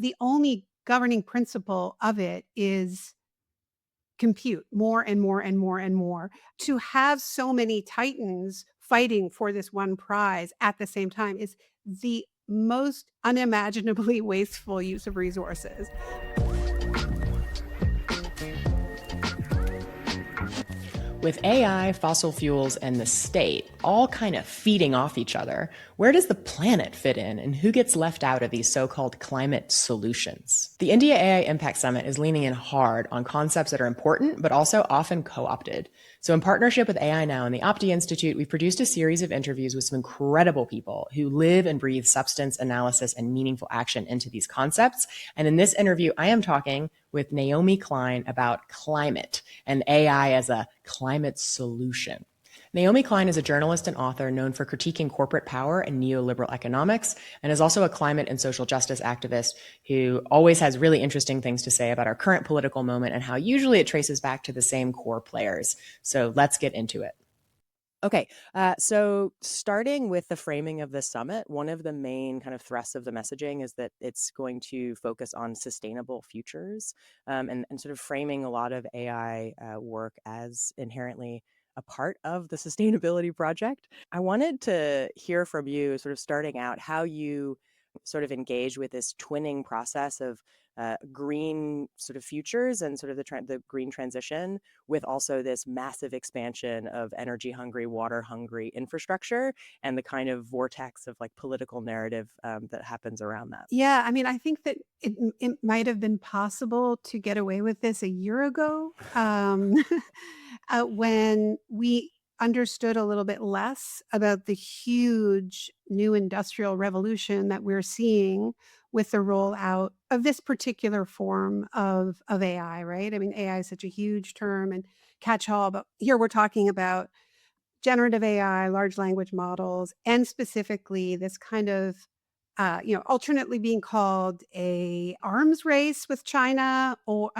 the only governing principle of it is compute more and more and more and more. To have so many titans fighting for this one prize at the same time is the most unimaginably wasteful use of resources. With AI, fossil fuels, and the state all kind of feeding off each other, where does the planet fit in and who gets left out of these so-called climate solutions? The India AI Impact Summit is leaning in hard on concepts that are important, but also often co-opted. So in partnership with AI Now and the Opti Institute, we've produced a series of interviews with some incredible people who live and breathe substance analysis and meaningful action into these concepts. And in this interview, I am talking with Naomi Klein about climate and AI as a climate solution. Naomi Klein is a journalist and author known for critiquing corporate power and neoliberal economics, and is also a climate and social justice activist who always has really interesting things to say about our current political moment and how usually it traces back to the same core players. So let's get into it. Okay, so starting with the framing of the summit, one of the main kind of thrusts of the messaging is that it's going to focus on sustainable futures, and sort of framing a lot of AI work as inherently a part of the sustainability project. I wanted to hear from you, sort of starting out, how you sort of engage with this twinning process of green sort of futures and sort of the green transition with also this massive expansion of energy hungry, water hungry infrastructure and the kind of vortex of like political narrative that happens around that. Yeah, I mean, I think that it might have been possible to get away with this a year ago, when we understood a little bit less about the huge new industrial revolution that we're seeing with the rollout of this particular form of AI, right? I mean, AI is such a huge term and catch-all, but here we're talking about generative AI, large language models, and specifically this kind of alternately being called a arms race with China, or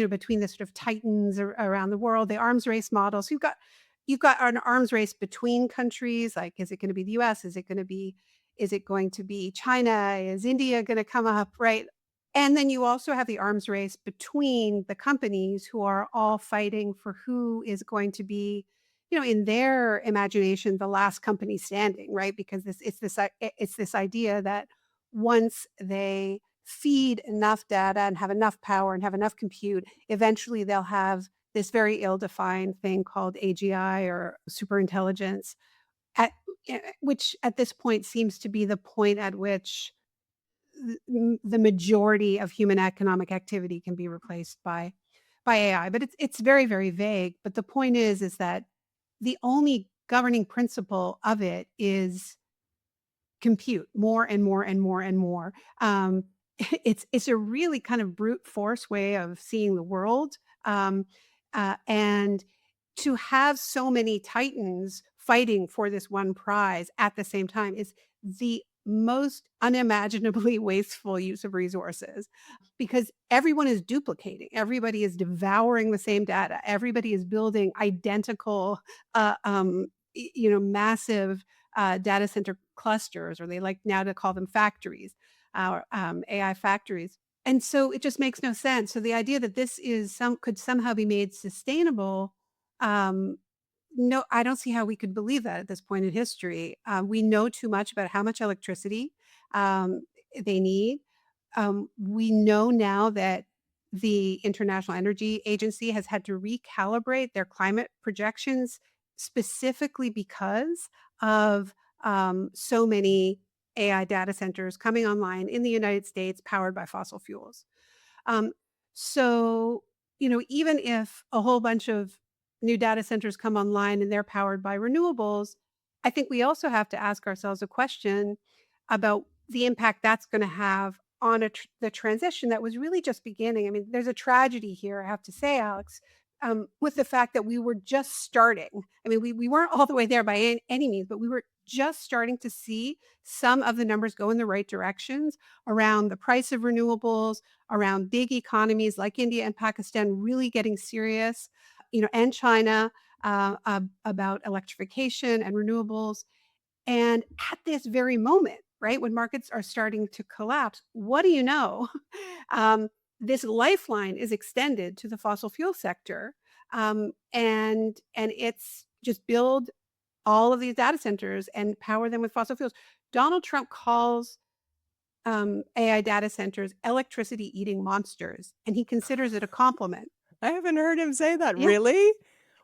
between the sort of titans around the world, the arms race models. You've got an arms race between countries. Like, is it going to be the U.S.? Is it going to be China? Is India going to come up? Right. And then you also have the arms race between the companies who are all fighting for who is going to be, in their imagination, the last company standing, right? Because it's this idea that once they feed enough data and have enough power and have enough compute, eventually they'll have this very ill-defined thing called AGI, or superintelligence, at which at this point seems to be the point at which the majority of human economic activity can be replaced by AI. But it's very, very vague. But the point is that the only governing principle of it is compute more and more and more and more. It's a really kind of brute force way of seeing the world, and to have so many titans fighting for this one prize at the same time is the most unimaginably wasteful use of resources, because everyone is duplicating, everybody is devouring the same data, everybody is building identical, massive data center clusters, or they like now to call them factories, AI factories. And so it just makes no sense. So the idea that this could somehow be made sustainable, um, no, I don't see how we could believe that at this point in history. We know too much about how much electricity um, they need. We know now that the International Energy Agency has had to recalibrate their climate projections specifically because of so many AI data centers coming online in the United States powered by fossil fuels. Um, so, even if a whole bunch of new data centers come online and they're powered by renewables, I think we also have to ask ourselves a question about the impact that's going to have on the transition that was really just beginning. I mean, there's a tragedy here, I have to say, Alex, with the fact that we were just starting. I mean, we weren't all the way there by any means, but we were just starting to see some of the numbers go in the right directions around the price of renewables, around big economies like India and Pakistan really getting serious, and China, about electrification and renewables. And at this very moment, right? When markets are starting to collapse, what do you know? Um, this lifeline is extended to the fossil fuel sector, and it's just build all of these data centers and power them with fossil fuels. Donald Trump calls AI data centers electricity eating monsters, and he considers it a compliment. I haven't heard him say that. Yeah, Really?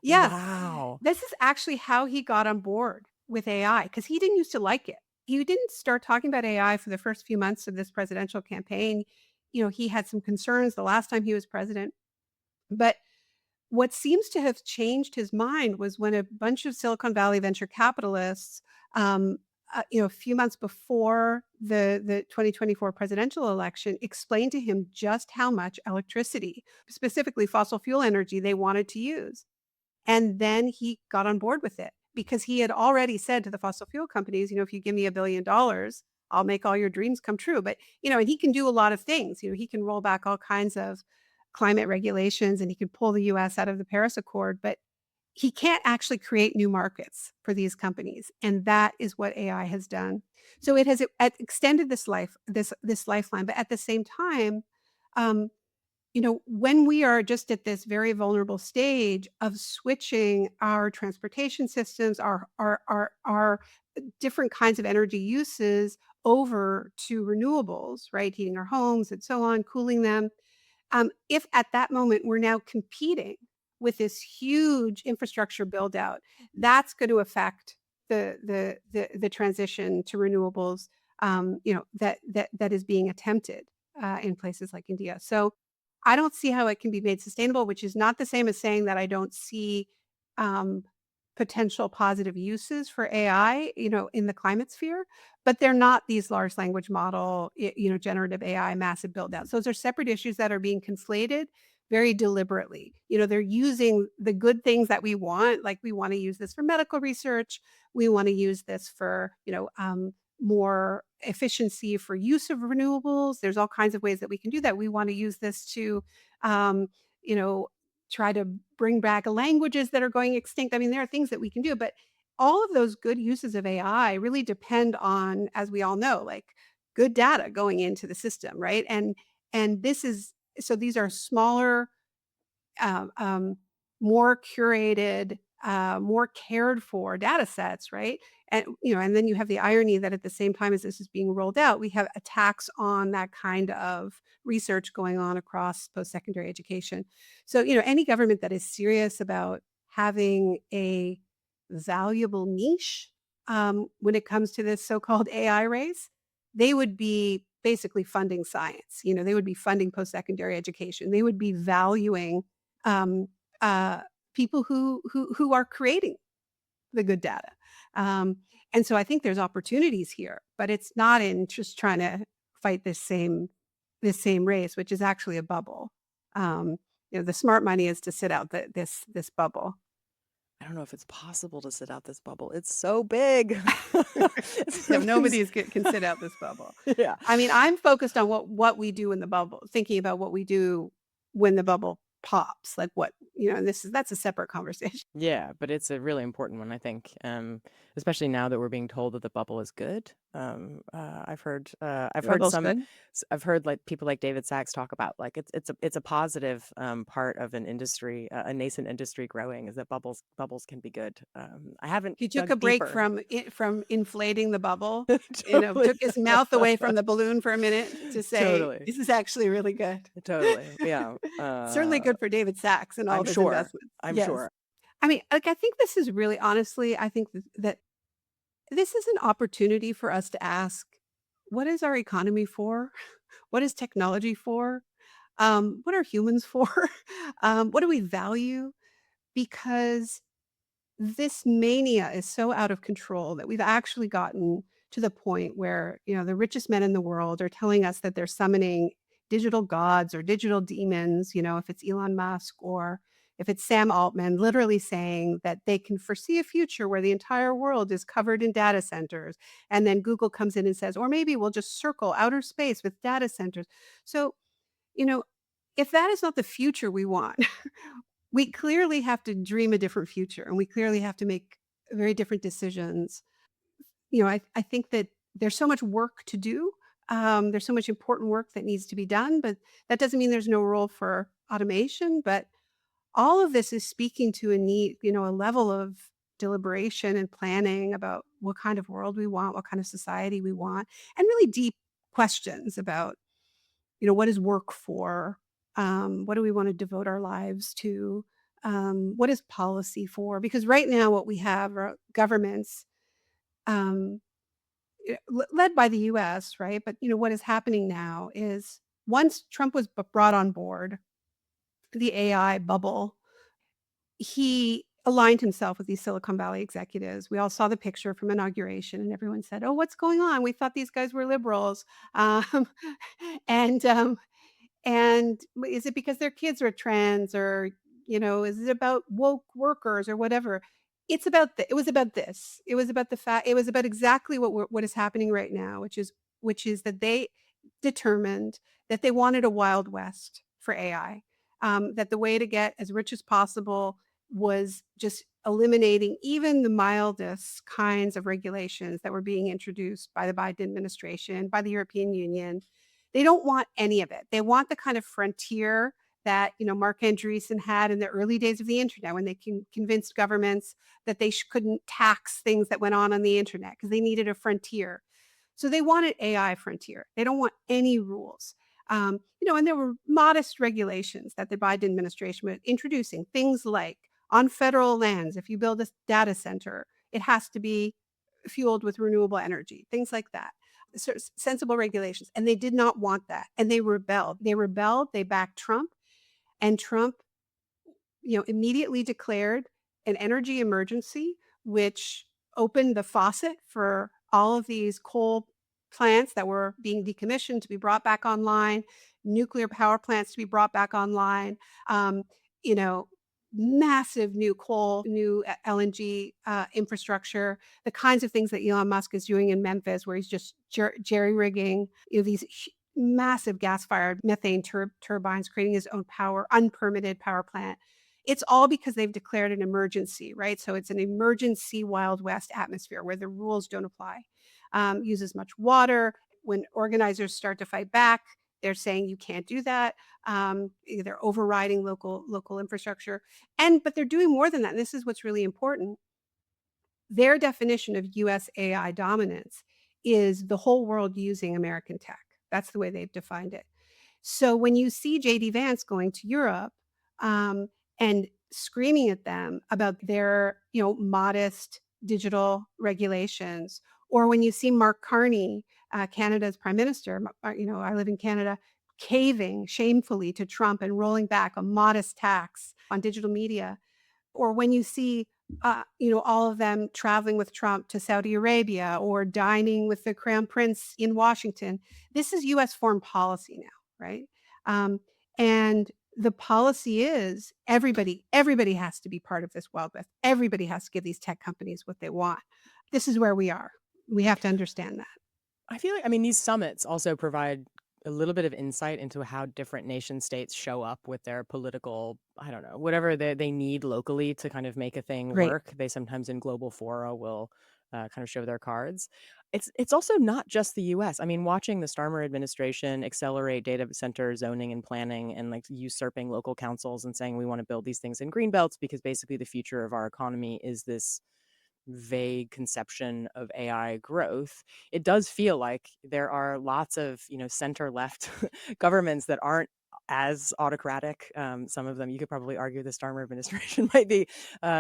yeah. Wow. This is actually how he got on board with AI because he didn't used to like it. He didn't start talking about AI for the first few months of this presidential campaign. He had some concerns the last time he was president. But what seems to have changed his mind was when a bunch of Silicon Valley venture capitalists, a few months before the 2024 presidential election, explained to him just how much electricity, specifically fossil fuel energy, they wanted to use. And then he got on board with it because he had already said to the fossil fuel companies, if you give me $1 billion, I'll make all your dreams come true. But, and he can do a lot of things. He can roll back all kinds of climate regulations and he can pull the US out of the Paris Accord, but he can't actually create new markets for these companies. And that is what AI has done. So it has extended this lifeline, but at the same time, um, when we are just at this very vulnerable stage of switching our transportation systems, our different kinds of energy uses over to renewables, right? Heating our homes and so on, cooling them. If at that moment we're now competing with this huge infrastructure build out, that's going to affect the transition to renewables. That is being attempted in places like India. So I don't see how it can be made sustainable, which is not the same as saying that I don't see um, potential positive uses for AI, in the climate sphere, but they're not these large language model, generative AI massive build outs. Those are separate issues that are being conflated very deliberately. They're using the good things that we want, like we want to use this for medical research, we want to use this for, more efficiency for use of renewables. There's all kinds of ways that we can do that. We want to use this to, um, you know, try to bring back languages that are going extinct. I mean, there are things that we can do, but all of those good uses of AI really depend on, as we all know, like good data going into the system, right? And this is so these are smaller, um, um, more curated, more cared for data sets, right? And then you have the irony that at the same time as this is being rolled out, we have attacks on that kind of research going on across post-secondary education. So, any government that is serious about having a valuable niche when it comes to this so-called AI race, they would be basically funding science. They would be funding post-secondary education. They would be valuing um, uh, people who are creating the good data. Um, and so I think there's opportunities here, but it's not in just trying to fight this same race, which is actually a bubble. Um, the smart money is to sit out this bubble. I don't know if it's possible to sit out this bubble. It's so big. It's Yeah, really nobody can sit out this bubble. yeah. I mean, I'm focused on what we do in the bubble, thinking about what we do when the bubble pops, like what, and that's a separate conversation. Yeah, but it's a really important one, I think, especially now that we're being told that the bubble is good. I've The heard bubble's good. I've heard like people like David Sachs talk about like it's a positive part of an industry, a nascent industry growing, is that bubbles can be good. I haven't He took dug a break deeper. from inflating the bubble, Totally, took his mouth away from the balloon for a minute to say, totally, "This is actually really good." totally. Yeah, Certainly good for David Sachs and all I'm of his sure. investments. I'm Yes. sure. I mean, like, I think this is really honestly, I think that this is an opportunity for us to ask, what is our economy for? What is technology for? What are humans for? What do we value? Because this mania is so out of control that we've actually gotten to the point where, the richest men in the world are telling us that they're summoning digital gods or digital demons, if it's Elon Musk or if it's Sam Altman, literally saying that they can foresee a future where the entire world is covered in data centers. And then Google comes in and says, or maybe we'll just circle outer space with data centers. So, you know, if that is not the future we want, we clearly have to dream a different future and we clearly have to make very different decisions. I think that there's so much work to do. There's so much important work that needs to be done, but that doesn't mean there's no role for automation. But all of this is speaking to a need, a level of deliberation and planning about what kind of world we want, what kind of society we want, and really deep questions about, what is work for? What do we want to devote our lives to? What is policy for? Because right now, what we have are governments um, led by the US, right? But, what is happening now is once Trump was brought on board, the AI bubble, he aligned himself with these Silicon Valley executives. We all saw the picture from inauguration, and everyone said, "Oh, what's going on? We thought these guys were liberals." Um, and is it because their kids are trans, or, is it about woke workers or whatever? It was about this. It was about the fact it was about exactly what is happening right now, which is that they determined that they wanted a Wild West for AI. That the way to get as rich as possible was just eliminating even the mildest kinds of regulations that were being introduced by the Biden administration, by the European Union. They don't want any of it. They want the kind of frontier that, Mark Andreessen had in the early days of the internet, when they convinced governments that they couldn't tax things that went on the internet because they needed a frontier. So they wanted AI frontier. They don't want any rules. And there were modest regulations that the Biden administration was introducing, things like on federal lands, if you build a data center, it has to be fueled with renewable energy, things like that. Sensible regulations. And they did not want that. And they rebelled. They backed Trump, and Trump, immediately declared an energy emergency, which opened the faucet for all of these coal plants that were being decommissioned to be brought back online, nuclear power plants to be brought back online, um, you know, massive new coal, new LNG infrastructure, the kinds of things that Elon Musk is doing in Memphis, where he's just jerry rigging, these massive gas-fired methane turbines, creating his own unpermitted power plant. It's all because they've declared an emergency, right? So it's an emergency Wild West atmosphere where the rules don't apply. Use as much water. When organizers start to fight back, they're saying you can't do that. They're overriding local infrastructure, but they're doing more than that. And this is what's really important. Their definition of US AI dominance is the whole world using American tech. That's the way they've defined it. So when you see JD Vance going to Europe and screaming at them about their, modest digital regulations, or when you see Mark Carney, Canada's prime minister, I live in Canada, caving shamefully to Trump and rolling back a modest tax on digital media, or when you see, all of them traveling with Trump to Saudi Arabia or dining with the crown prince in Washington, this is U.S. foreign policy now, right? Um, and the policy is everybody has to be part of this Wild West. Everybody has to give these tech companies what they want. This is where we are. We have to understand that. I feel like, I mean, these summits also provide a little bit of insight into how different nation states show up with their political, I don't know, whatever they need locally to kind of make a thing Great. work. They sometimes in global fora will kind of show their cards. It's also not just the U.S. I mean, watching the Starmer administration accelerate data center zoning and planning and like usurping local councils and saying we want to build these things in green belts because basically the future of our economy is this vague conception of AI growth, it does feel like there are lots of, center left governments that aren't as autocratic. Some of them, you could probably argue the Starmer administration might be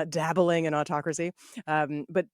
dabbling in autocracy. But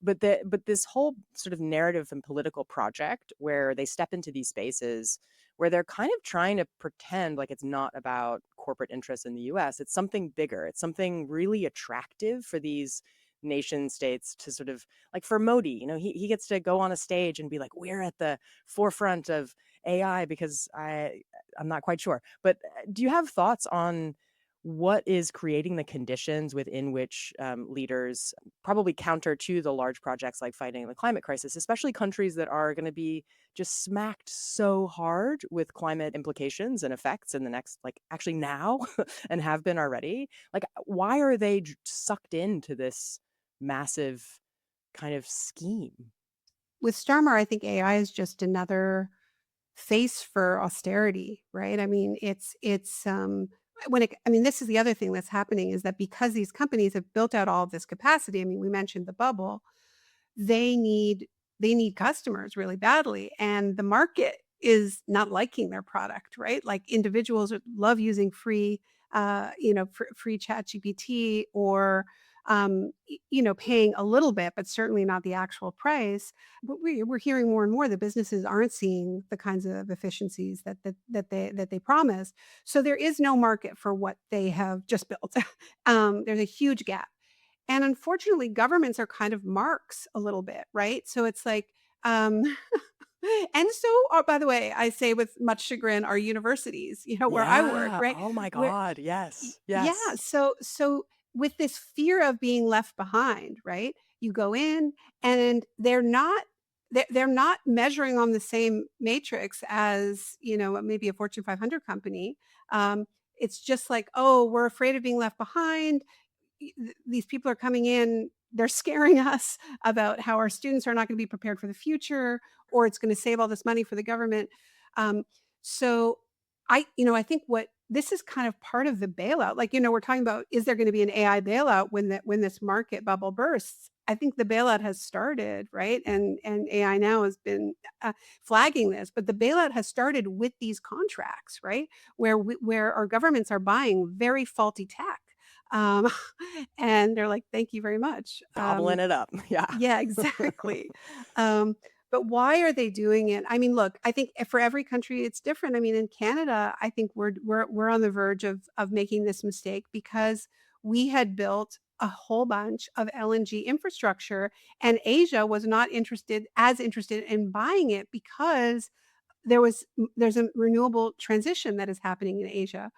this whole sort of narrative and political project where they step into these spaces where they're kind of trying to pretend like it's not about corporate interests in the US. It's something bigger. It's something really attractive for these nation states to sort of, like for Modi, he gets to go on a stage and be like, we're at the forefront of AI because I'm not quite sure. But do you have thoughts on what is creating the conditions within which leaders probably counter to the large projects like fighting the climate crisis, especially countries that are going to be just smacked so hard with climate implications and effects in the next, like actually now and have been already? Like, why are they sucked into this massive kind of scheme? with Starmer, I think AI is just another face for austerity, right? I mean, I mean, this is the other thing that's happening is that because these companies have built out all of this capacity, I mean, we mentioned the bubble, they need they need customers really badly, and the market is not liking their product, right? Like individuals love using free, free chat GPT or, paying a little bit, but certainly not the actual price. But we're hearing more and more that businesses aren't seeing the kinds of efficiencies that they promise. So there is no market for what they have just built. There's a huge gap. And unfortunately, governments are kind of marks a little bit, right? So it's like, um, and so, by the way, I say with much chagrin, our universities, where I work, Yeah. right? Oh my Where, god, yes. yeah. Yes. So with this fear of being left behind, right? You go in and they're not measuring on the same matrix as, maybe a Fortune 500 company. Um, it's just like, oh, we're afraid of being left behind. These people are coming in, they're scaring us about how our students are not going to be prepared for the future, or it's going to save all this money for the government. Um, so I think what this is kind of part of the bailout. Like, we're talking about, is there going to be an AI bailout when this market bubble bursts? I think the bailout has started, right? And AI now has been flagging this, but the bailout has started with these contracts, right? Where our governments are buying very faulty tech. Um, and they're like, "Thank you very much." Gobbling it up. Yeah. Yeah, exactly. Um, but why are they doing it? I mean, look, I think for every country it's different. I mean, in Canada, I think we're on the verge of making this mistake because we had built a whole bunch of LNG infrastructure, and Asia was not interested in buying it because there's a renewable transition that is happening in Asia.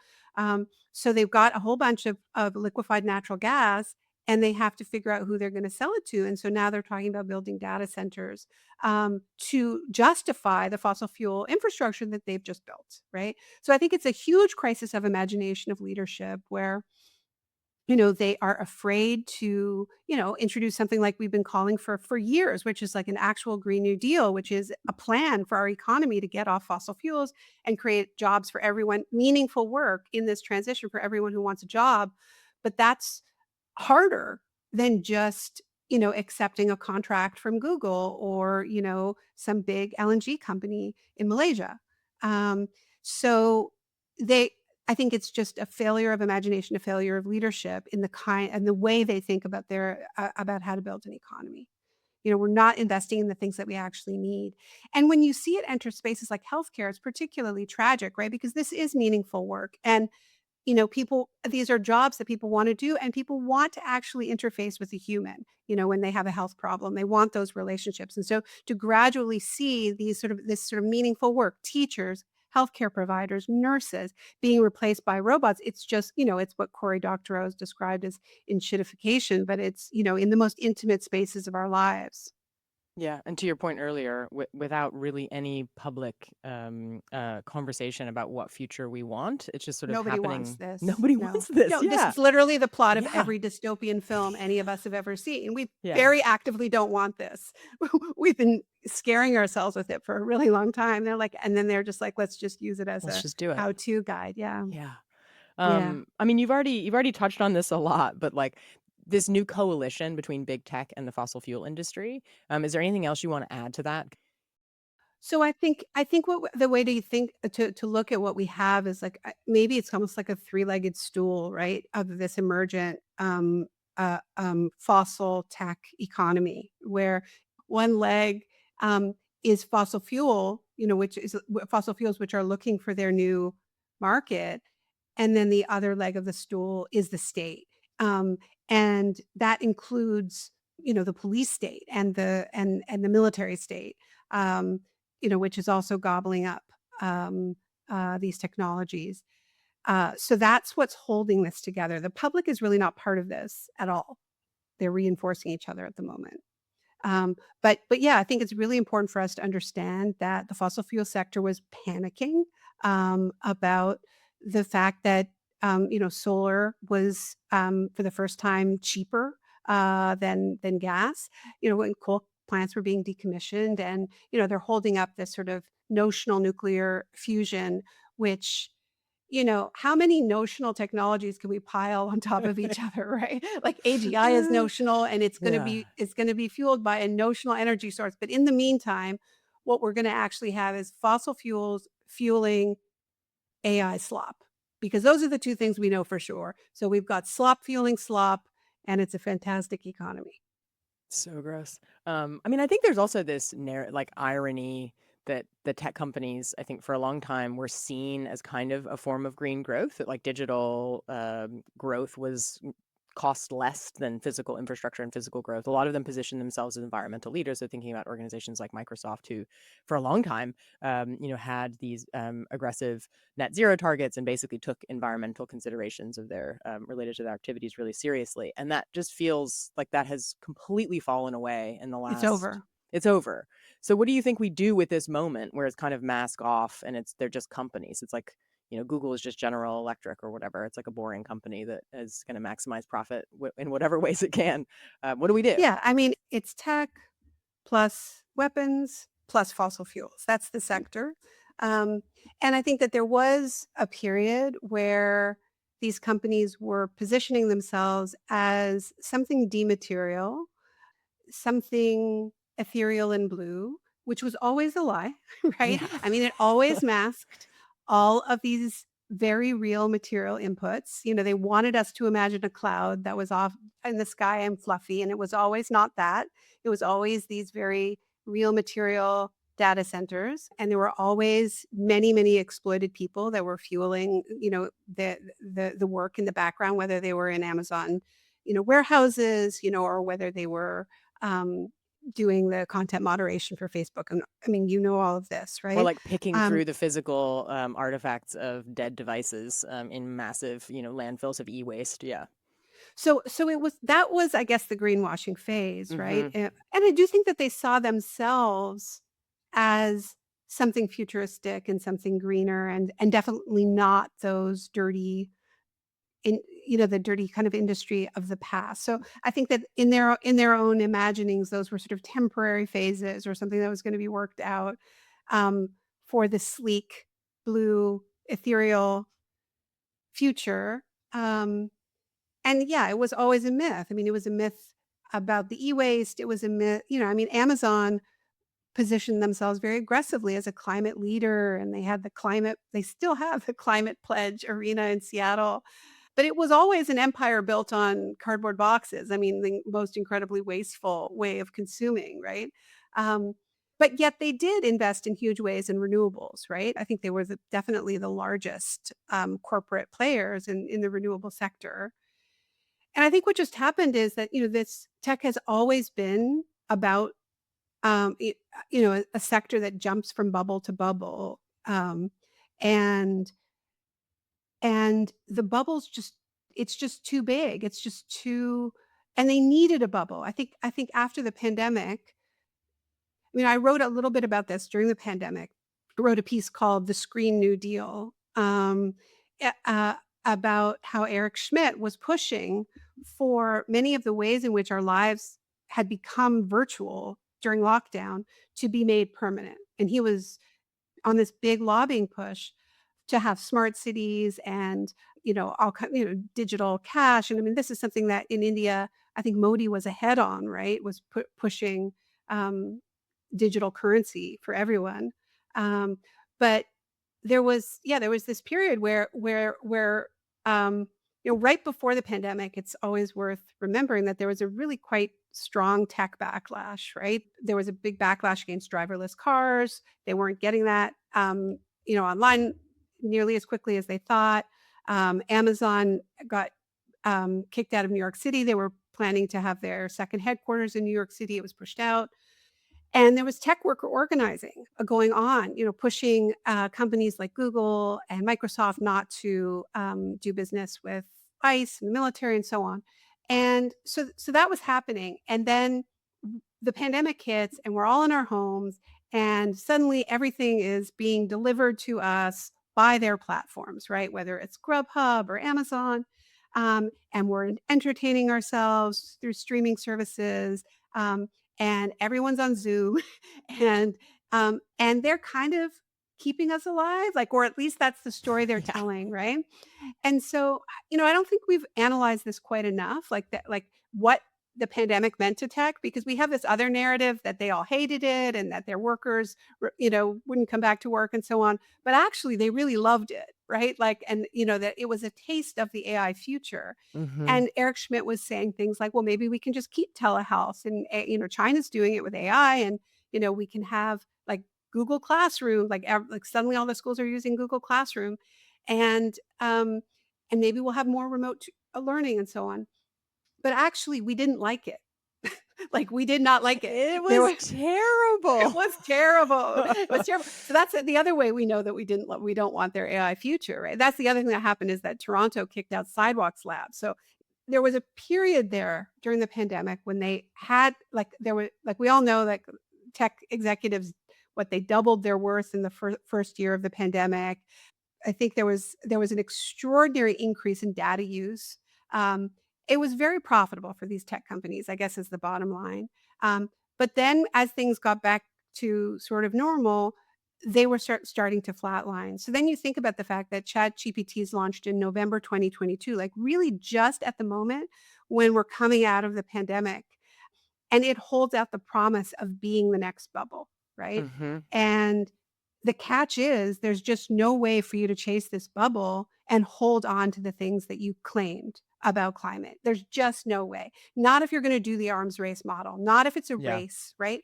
So they've got a whole bunch of liquefied natural gas, and they have to figure out who they're going to sell it to. And so now they're talking about building data centers to justify the fossil fuel infrastructure that they've just built, right? So I think it's a huge crisis of imagination of leadership where they are afraid to, introduce something like we've been calling for years, which is like an actual Green New Deal, which is a plan for our economy to get off fossil fuels and create jobs for everyone, meaningful work in this transition for everyone who wants a job. But that's harder than just, accepting a contract from Google or, some big LNG company in Malaysia. Um, so they I think it's just a failure of imagination, a failure of leadership in the kind and the way they think about about how to build an economy. We're not investing in the things that we actually need. And when you see it enter spaces like healthcare, it's particularly tragic, right? Because this is meaningful work. And people, these are jobs that people want to do, and people want to actually interface with a human, when they have a health problem. They want those relationships. And so to gradually see this sort of meaningful work, teachers, healthcare providers, nurses being replaced by robots, it's just, it's what Cory Doctorow has described as enshittification, but it's, in the most intimate spaces of our lives. Yeah, and to your point earlier, without really any public conversation about what future we want, it's just sort of Nobody wants happening. this. Nobody No. wants this. No, this Yeah, is literally the plot of yeah, every dystopian film any of us have ever seen. We yeah. very actively don't want this. We've been scaring ourselves with it for a really long time. And then they're just like, let's just use it as Let's a just do it. how-to guide. Yeah. Yeah. Yeah. I mean, you've already touched on this a lot, but like this new coalition between big tech and the fossil fuel industry. Is there anything else you want to add to that? So I think the way to think to look at what we have is like maybe it's almost like a three-legged stool, right? Of this emergent fossil tech economy, where one leg is fossil fuel, which is fossil fuels, which are looking for their new market, and then the other leg of the stool is the state, um, and that includes the police state and the military state. Um, which is also gobbling up these technologies. So that's what's holding this together. The public is really not part of this at all. They're reinforcing each other at the moment. But yeah, I think it's really important for us to understand that the fossil fuel sector was panicking about the fact that solar was for the first time cheaper than gas. When plants were being decommissioned, and, they're holding up this sort of notional nuclear fusion, which, how many notional technologies can we pile on top of each other, right? Like AGI is notional, and Yeah. it's gonna be fueled by a notional energy source, but in the meantime, what we're gonna actually have is fossil fuels fueling AI slop, because those are the 2 things we know for sure. So we've got slop fueling slop, and it's a fantastic economy. So gross. I mean, I think there's also this like irony that the tech companies, I think, for a long time were seen as kind of a form of green growth. That like digital growth was cost less than physical infrastructure and physical growth. A lot of them position themselves as environmental leaders. So thinking about organizations like Microsoft, who for a long time, had these aggressive net zero targets and basically took environmental considerations of their related to their activities really seriously. And that just feels like that has completely fallen away in the It's last. over. It's over. So what do you think we do with this moment where it's kind of mask off and they're just companies? It's like, Google is just General Electric or whatever. It's like a boring company that is going to maximize profit in whatever ways it can. What do we do? Yeah, I mean, it's tech plus weapons plus fossil fuels. That's the sector. Um, and I think that there was a period where these companies were positioning themselves as something dematerial, something ethereal and blue, which was always a lie, right? Yeah. I mean, it always masked all of these very real material inputs. They wanted us to imagine a cloud that was off in the sky and fluffy, and it was always not that. It was always these very real material data centers, and there were always many, many exploited people that were fueling, the work in the background, whether they were in Amazon, warehouses, or whether they were um, doing the content moderation for Facebook. And I mean, all of this, Or right? like picking Um, through the physical artifacts of dead devices in massive, landfills of e-waste. Yeah. so that was, I guess, the greenwashing phase, right? Hmm. And I do think that they saw themselves as something futuristic and something greener, and definitely not those dirty in the dirty kind of industry of the past. So I think that in their own imaginings, those were sort of temporary phases or something that was going to be worked out um, for the sleek, blue, ethereal future. Um, and yeah, it was always a myth. I mean, it was a myth about the e-waste. It was a myth. I mean, Amazon positioned themselves very aggressively as a climate leader, and they still have the climate pledge arena in Seattle, but it was always an empire built on cardboard boxes. I mean, the most incredibly wasteful way of consuming, right? um, but yet they did invest in huge ways in renewables, right? I think they were definitely the largest corporate players in the renewable sector. And I think what just happened is that this tech has always been about it, a sector that jumps from bubble to bubble, and the bubbles it's just too big. It's just too, and they needed a bubble. I think after the pandemic, I mean, I wrote a little bit about this during the pandemic. I wrote a piece called "The Screen New Deal," a- about how Eric Schmidt was pushing for many of the ways in which our lives had become virtual during lockdown to be made permanent. And he was on this big lobbying push to have smart cities and digital cash. And I mean, this is something that in India, I think Modi was ahead on, right? Was pushing um, digital currency for everyone. Um, but there was this period where right before the pandemic, it's always worth remembering that there was a really quite strong tech backlash, right? There was a big backlash against driverless cars. They weren't getting that online nearly as quickly as they thought. Amazon got kicked out of New York City. They were planning to have their second headquarters in New York City. It was pushed out. And there was tech worker organizing going on, pushing companies like Google and Microsoft not to do business with ICE and the military and so on. And so that was happening. And then the pandemic hits, and we're all in our homes, and suddenly everything is being delivered to us by their platforms, right? Whether it's Grubhub or Amazon. And we're entertaining ourselves through streaming services. and everyone's on Zoom and they're kind of keeping us alive, like, or at least that's the story they're Yeah. telling, right? And so, I don't think we've analyzed this quite enough, like that, like what the pandemic meant to tech, because we have this other narrative that they all hated it and that their workers, wouldn't come back to work and so on. But actually, they really loved it, right? Like, and that it was a taste of the AI future. Mhm. And Eric Schmidt was saying things like, well, maybe we can just keep telehealth, and China's doing it with AI, and we can have like Google Classroom, like suddenly all the schools are using Google Classroom, and maybe we'll have more remote learning and so on. But actually, we didn't like it. Like, we did not like it. It There was were it terrible. was terrible. It was terrible. So that's the other way we know that we don't want their AI future, right? That's the other thing that happened, is that Toronto kicked out Sidewalks Lab. So there was a period there during the pandemic when they had there were like we all know, like, tech executives, what they doubled their worth in the first year of the pandemic. I think there was an extraordinary increase in data use. Um, it was very profitable for these tech companies, I guess, is the bottom line. But then as things got back to sort of normal, they were starting to flatline. So then you think about the fact that ChatGPT's launched in November 2022, like really just at the moment when we're coming out of the pandemic, and it holds out the promise of being the next bubble, right? Mhm. And the catch is there's just no way for you to chase this bubble and hold on to the things that you claimed about climate. There's just no way. Not if you're going to do the arms race model, not if it's a Yeah. race, right?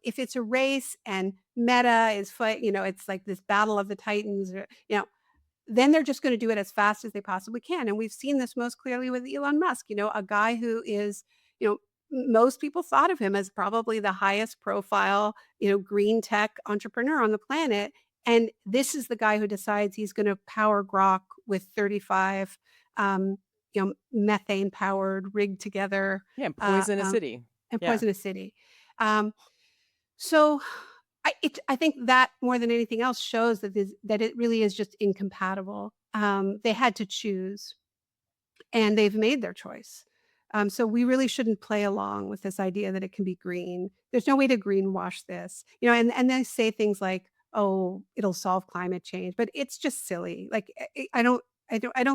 If it's a race and meta is fight, it's like this battle of the titans, then they're just going to do it as fast as they possibly can. And we've seen this most clearly with Elon Musk, a guy who is, you know, most people thought of him as probably the highest profile, green tech entrepreneur on the planet. And this is the guy who decides he's going to power Grok with 35, methane powered, rigged together, Yeah, and uh, poison a um, city. and Yeah. poison a city. Um, so I think that more than anything else shows that it really is just incompatible. They had to choose, and they've made their choice. So we really shouldn't play along with this idea that it can be green. There's no way to greenwash this, and they say things like, "Oh, it'll solve climate change," but it's just silly. Like, I don't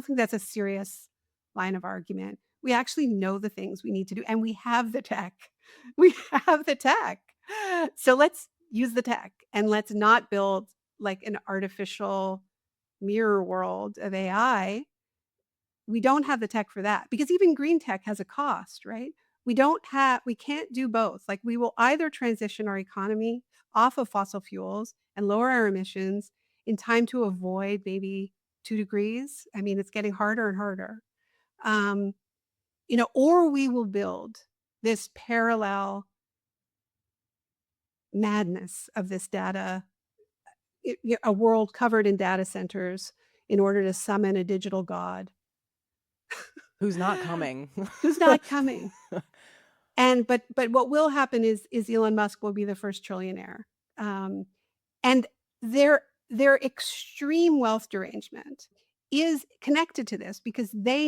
think that's a serious line of argument. We actually know the things we need to do, and we have the tech. We have the tech. So let's use the tech, and let's not build like an artificial mirror world of AI. We don't have the tech for that, because even green tech has a cost, right? We can't do both. Like, we will either transition our economy off of fossil fuels and lower our emissions in time to avoid maybe 2 degrees. I mean, it's getting harder and harder. Um, or we will build this parallel madness of this data, a world covered in data centers in order to summon a digital god Who's not coming. who's not coming. And but what will happen is Elon Musk will be the first trillionaire. Um, and their extreme wealth derangement is connected to this, because they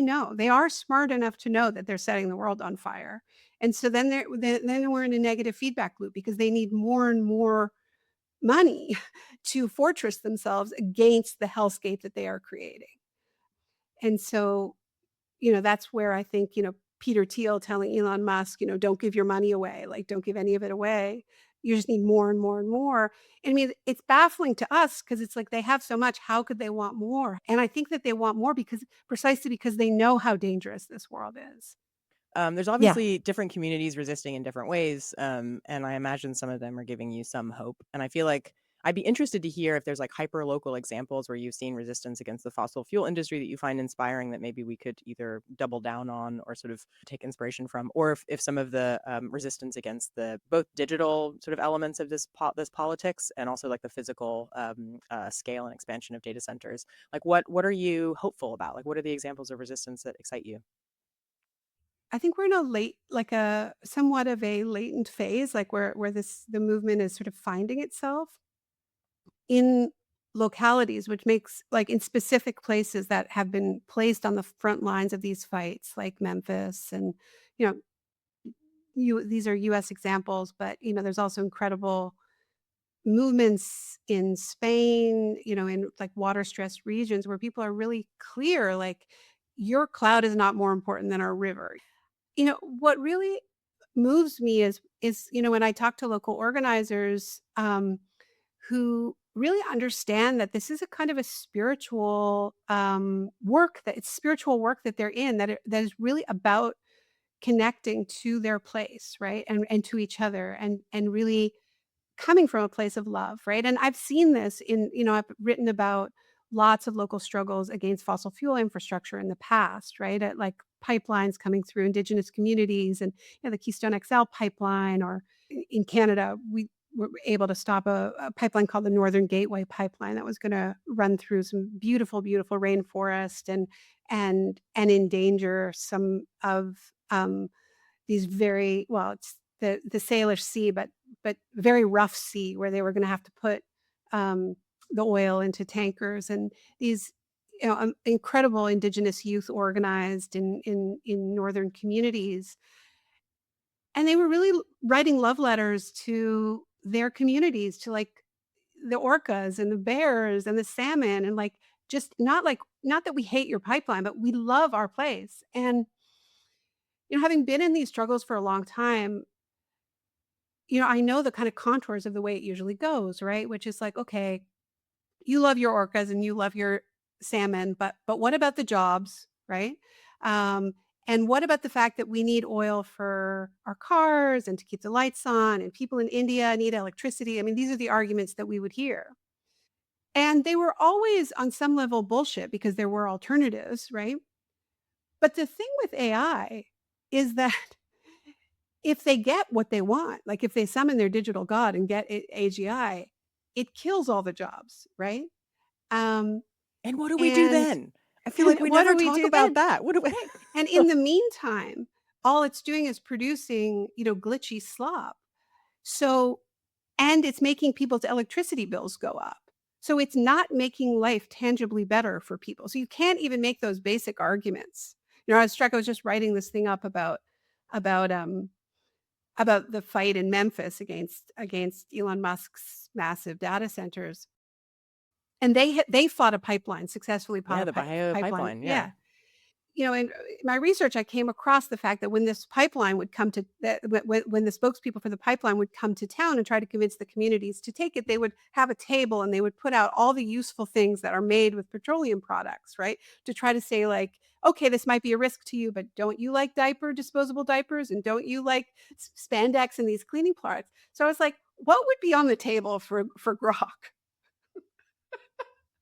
are smart enough to know that they're setting the world on fire. And so then we're in a negative feedback loop, because they need more and more money to fortress themselves against the hellscape that they are creating. And so, that's where I think, Peter Thiel telling Elon Musk, "Don't give your money away, like, don't give any of it away. You just need more and more and more." I mean, it's baffling to us, because it's like they have so much, how could they want more? And I think that they want more precisely because they know how dangerous this world is. There's Yeah. obviously different communities resisting in different ways, and I imagine some of them are giving you some hope. And I feel like I'd be interested to hear if there's like hyper local examples where you've seen resistance against the fossil fuel industry that you find inspiring, that maybe we could either double down on or sort of take inspiration from, or if some of the resistance against the both digital sort of elements of this politics and also like the physical scale and expansion of data centers. Like what are you hopeful about? Like what are the examples of resistance that excite you? I think we're in a somewhat of a latent phase, like where the movement is sort of finding itself in localities, which makes like in specific places that have been placed on the front lines of these fights, like Memphis and, you know, these are US examples, but, there's also incredible movements in Spain, in, like, water-stressed regions where people are really clear, like, "Your cloud is not more important than our river." What really moves me is when I talk to local organizers, who really understand that this is a kind of a spiritual, work that it's spiritual work that they're in, that is really about connecting to their place, right? And to each other and really coming from a place of love, right? And I've seen this I've written about lots of local struggles against fossil fuel infrastructure in the past, right? At like pipelines coming through indigenous communities and the Keystone XL pipeline, or in Canada, we were able to stop a pipeline called the Northern Gateway pipeline that was going to run through some beautiful, beautiful rainforest and endanger some of these very well, it's the Salish Sea, but very rough sea where they were gonna have to put, um, the oil into tankers, and these, incredible indigenous youth organized in northern communities, and they were really writing love letters to their communities, to, like, the orcas and the bears and the salmon, and, like, just not that we hate your pipeline, but we love our place, and, having been in these struggles for a long time, I know the kind of contours of the way it usually goes, right? Which is like, okay, you love your orcas and you love your salmon, but what about the jobs, right? Um, and what about the fact that we need oil for our cars and to keep the lights on, and people in India need electricity? I mean, these are the arguments that we would hear. And they were always on some level bullshit because there were alternatives, right? But the thing with AI is that if they get what they want, like if they summon their digital god and get AGI, it kills all the jobs, right? Um, And what do we do and then? I feel and like we what do never we talk do about then? that. What do we Right. And in the meantime, all it's doing is producing, glitchy slop. So and it's making people's electricity bills go up. So it's not making life tangibly better for people. So you can't even make those basic arguments. I was just writing this thing up about um about the fight in Memphis against Elon Musk's massive data centers, and they fought a pipeline, successfully fought Yeah, a the Bahia pipeline. pipeline, yeah. Yeah. In my research, I came across the fact that when this pipeline would come to that when the spokespeople for the pipeline would come to town and try to convince the communities to take it, they would have a table and they would put out all the useful things that are made with petroleum products, right? To try to say like, okay, this might be a risk to you, but don't you like disposable diapers, and don't you like spandex and these cleaning products? So I was like, what would be on the table for grok?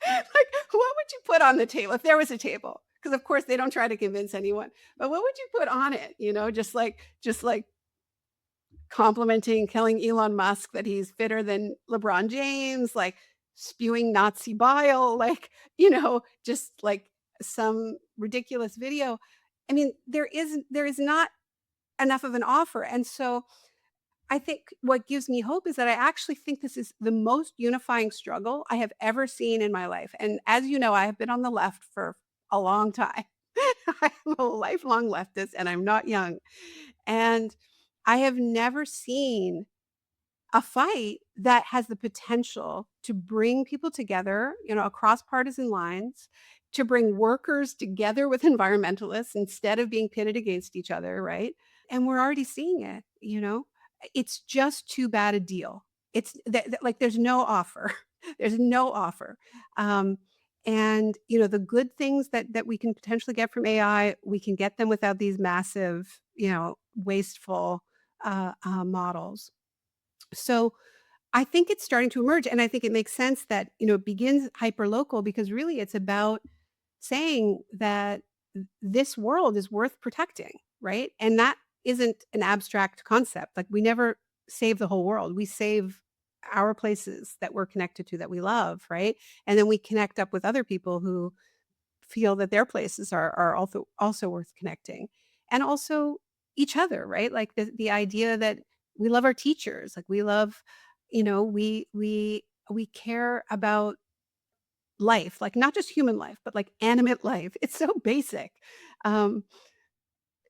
Like, what would you put on the table if there was a table? Because of course they don't try to convince anyone. But what would you put on it? Just like complimenting, telling Elon Musk that he's fitter than LeBron James, like spewing Nazi bile, like, just like some ridiculous video. I mean, there is not enough of an offer. And so I think what gives me hope is that I actually think this is the most unifying struggle I have ever seen in my life. And as you know, I have been on the left for a long time. I'm a lifelong leftist and I'm not young. And I have never seen a fight that has the potential to bring people together, across partisan lines, to bring workers together with environmentalists instead of being pitted against each other, right? And we're already seeing it, It's just too bad a deal. It's like there's no offer. There's no offer. Um, and the good things that we can potentially get from AI, we can get them without these massive, wasteful models. So I think it's starting to emerge, and I think it makes sense that, it begins hyper local because really it's about saying that this world is worth protecting, right? And that isn't an abstract concept. Like we never save the whole world. We save our places that we're connected to that we love, right? And then we connect up with other people who feel that their places are also worth connecting. And also each other, right? Like the idea that we love our teachers, like we love, we care about life, like not just human life, but like animate life. It's so basic. Um,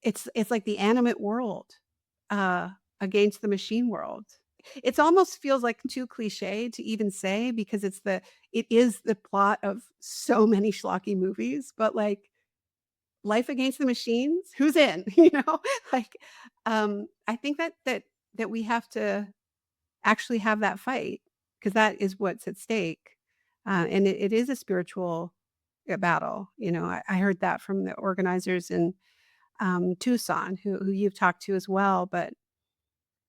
it's like the animate world. uh, against the machine world. It's almost feels like too cliche to even say because it is the plot of so many schlocky movies, but, like, Life Against the Machines, who's in, you know? Like, I think that we have to actually have that fight because that is what's at stake, and it is a spiritual, battle, you know? I heard that from the organizers in, Tucson who you've talked to as well, but,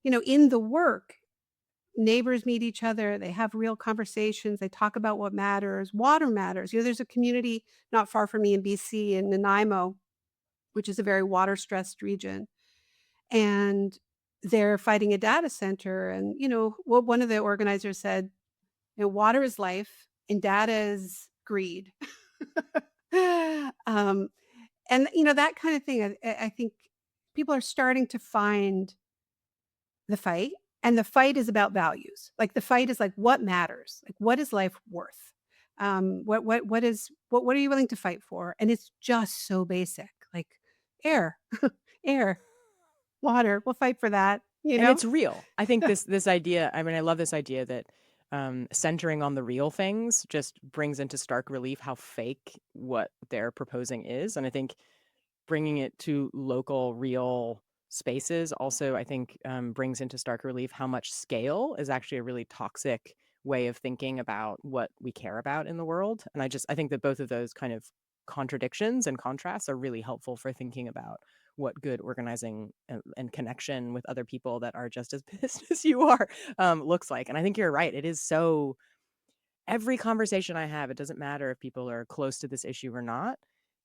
in the work, neighbors meet each other, they have real conversations, they talk about what matters, water matters, there's a community not far from me in BC in Nanaimo, which is a very water-stressed region, and they're fighting a data center, and, what one of the organizers said, "Water is life and data is greed." Um, and, that kind of thing, I think people are starting to find the fight, and the fight is about values. Like, the fight is like, what matters? Like, what is life worth? What are you willing to fight for? And it's just so basic, like air, air, water, we'll fight for that, you And know? it's real. I think this idea, I mean, I love this idea that centering on the real things just brings into stark relief how fake what they're proposing is. And I think bringing it to local, real spaces also, I think, brings into stark relief how much scale is actually a really toxic way of thinking about what we care about in the world. And I think that both of those kind of contradictions and contrasts are really helpful for thinking about what good organizing and connection with other people that are just as pissed as you are looks like. And I think you're right. It is so every conversation I have, it doesn't matter if people are close to this issue or not,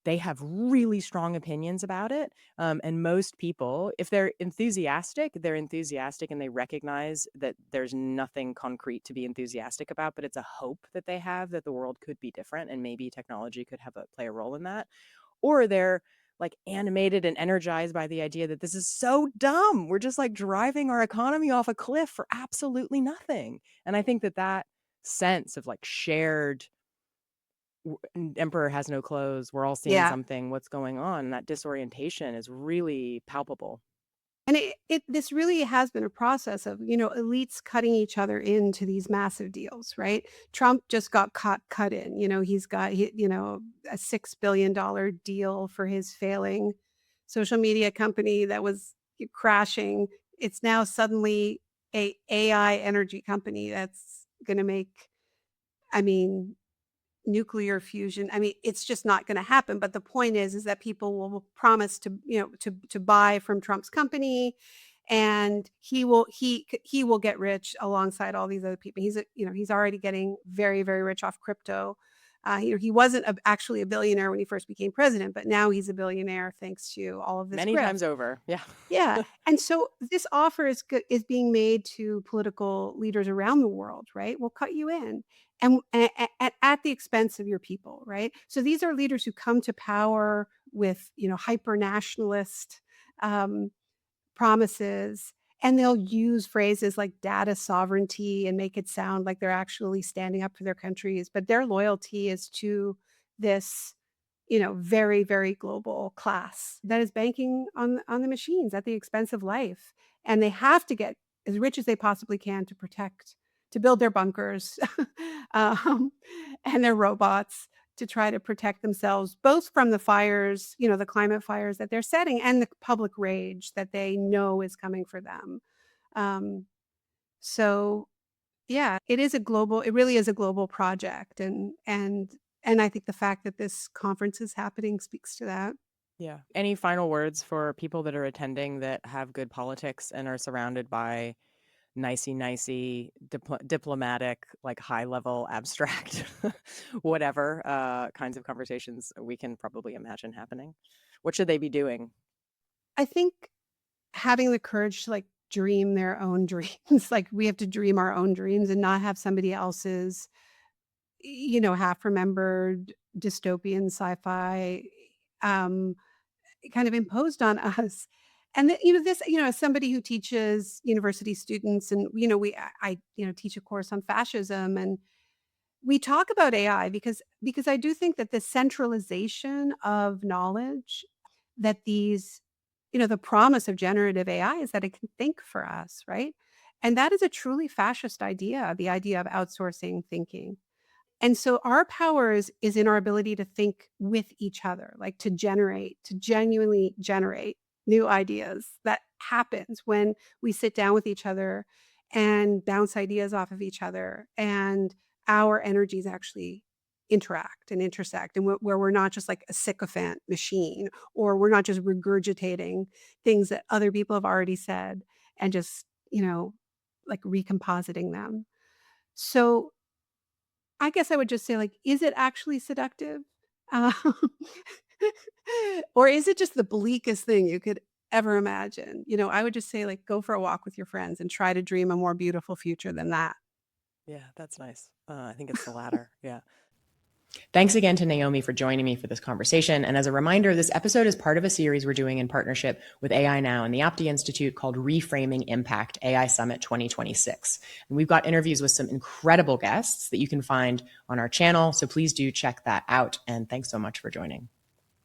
they have really strong opinions about it. And most people, if they're enthusiastic and they recognize that there's nothing concrete to be enthusiastic about, but it's a hope that they have that the world could be different and maybe technology could play a role in that. Or they're like animated and energized by the idea that this is so dumb. We're just like driving our economy off a cliff for absolutely nothing. And I think that sense of like shared emperor has no clothes, we're all seeing Yeah. something, what's going on, and that disorientation is really palpable. And this really has been a process of, elites cutting each other into these massive deals, right? Trump just got cut in, he's got, a $6 billion deal for his failing social media company that was crashing. It's now suddenly a AI energy company that's going to make, I mean, nuclear fusion. I mean, it's just not gonna happen, but the point is that people will promise to, to buy from Trump's company, and he will get rich alongside all these other people. He's already getting very, very rich off crypto. He wasn't actually a billionaire when he first became president, but now he's a billionaire thanks to all of this Many grift. times over. Yeah. Yeah, and so this offer is being made to political leaders around the world, right? "We'll cut you in, and at the expense of your people," right? So these are leaders who come to power with, hyper nationalist, um, promises, and they'll use phrases like data sovereignty and make it sound like they're actually standing up for their countries, but their loyalty is to this, very, very global class that is banking on the machines at the expense of life, and they have to get as rich as they possibly can to build their bunkers, um, and their robots to try to protect themselves both from the fires, the climate fires that they're setting and the public rage that they know is coming for them. Um, so yeah, it really is a global project and I think the fact that this conference is happening speaks to that. Yeah. Any final words for people that are attending that have good politics and are surrounded by nicey, diplomatic, like high level, abstract, whatever kinds of conversations we can probably imagine happening? What should they be doing? I think having the courage to, like, dream their own dreams, like, we have to dream our own dreams and not have somebody else's, half-remembered dystopian sci-fi, um, kind of imposed on us. And as somebody who teaches university students and, teach a course on fascism, and we talk about AI because I do think that the centralization of knowledge that these the promise of generative AI is that it can think for us, right? And that is a truly fascist idea, the idea of outsourcing thinking. And so our is in our ability to think with each other, like to genuinely generate new ideas. That happens when we sit down with each other and bounce ideas off of each other, and our energies actually interact and intersect, and where we're not just like a sycophant machine, or we're not just regurgitating things that other people have already said and just, like recompositing them. So I guess I would just say, like, is it actually seductive? Um, or is it just the bleakest thing you could ever imagine? I would just say, like, go for a walk with your friends and try to dream a more beautiful future than that. Yeah, that's nice. I think it's the latter. Yeah. Thanks again to Naomi for joining me for this conversation. And as a reminder, this episode is part of a series we're doing in partnership with AI Now and the Opti Institute called Reframing Impact AI Summit 2026. And we've got interviews with some incredible guests that you can find on our channel. So please do check that out. And thanks so much for joining.